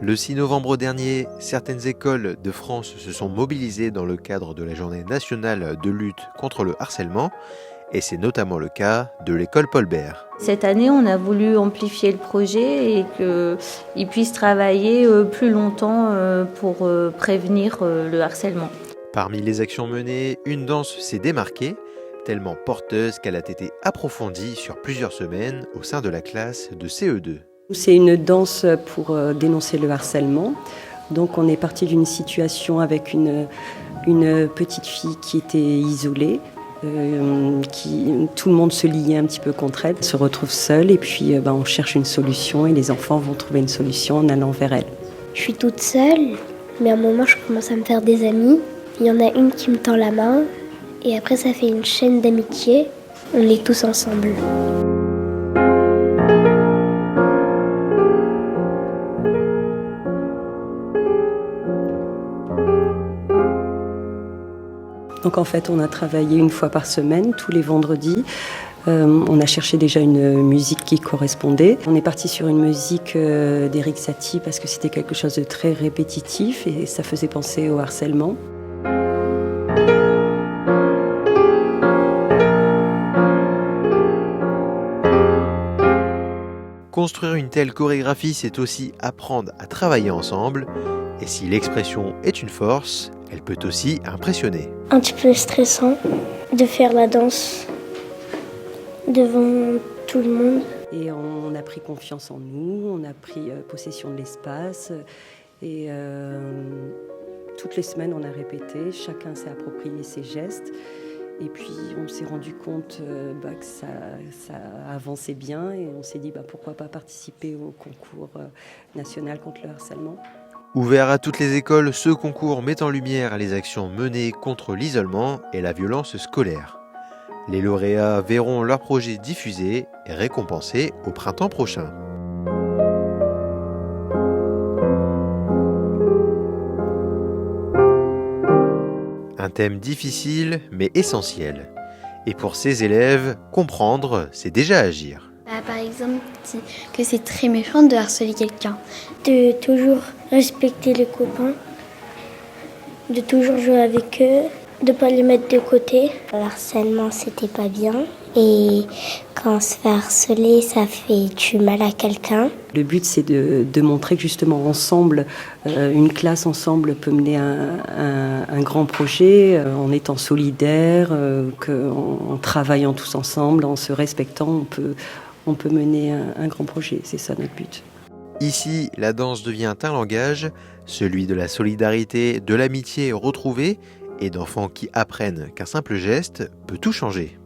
Le 6 novembre dernier, certaines écoles de France se sont mobilisées dans le cadre de la journée nationale de lutte contre le harcèlement, et c'est notamment le cas de l'école Paul Bert. Cette année, on a voulu amplifier le projet et qu'ils puissent travailler plus longtemps pour prévenir le harcèlement. Parmi les actions menées, une danse s'est démarquée, tellement porteuse qu'elle a été approfondie sur plusieurs semaines au sein de la classe de CE2. C'est une danse pour dénoncer le harcèlement. Donc on est parti d'une situation avec une petite fille qui était isolée, tout le monde se liait un petit peu contre elle, se retrouve seule et puis on cherche une solution et les enfants vont trouver une solution en allant vers elle. Je suis toute seule, mais à un moment je commence à me faire des amis. Il y en a une qui me tend la main et après ça fait une chaîne d'amitié. On est tous ensemble. Donc en fait, on a travaillé une fois par semaine, tous les vendredis. On a cherché déjà une musique qui correspondait. On est parti sur une musique d'Éric Satie parce que c'était quelque chose de très répétitif et ça faisait penser au harcèlement. Construire une telle chorégraphie, c'est aussi apprendre à travailler ensemble. Et si l'expression est une force, elle peut aussi impressionner. Un petit peu stressant de faire la danse devant tout le monde. Et on a pris confiance en nous, on a pris possession de l'espace. Et toutes les semaines, on a répété, chacun s'est approprié ses gestes. Et puis on s'est rendu compte que ça avançait bien et on s'est dit pourquoi pas participer au concours national contre le harcèlement. Ouvert à toutes les écoles, ce concours met en lumière les actions menées contre l'isolement et la violence scolaire. Les lauréats verront leurs projets diffusés et récompensés au printemps prochain. Un thème difficile mais essentiel. Et pour ces élèves, comprendre, c'est déjà agir. Par exemple, que c'est très méchant de harceler quelqu'un. De toujours respecter les copains, de toujours jouer avec eux, de ne pas les mettre de côté. Le harcèlement, c'était pas bien. Et quand on se fait harceler, ça fait du mal à quelqu'un. Le but, c'est de montrer que justement ensemble, une classe ensemble peut mener un grand projet en étant solidaire, en travaillant tous ensemble, en se respectant, on peut mener un grand projet. C'est ça notre but. Ici, la danse devient un langage, celui de la solidarité, de l'amitié retrouvée et d'enfants qui apprennent qu'un simple geste peut tout changer.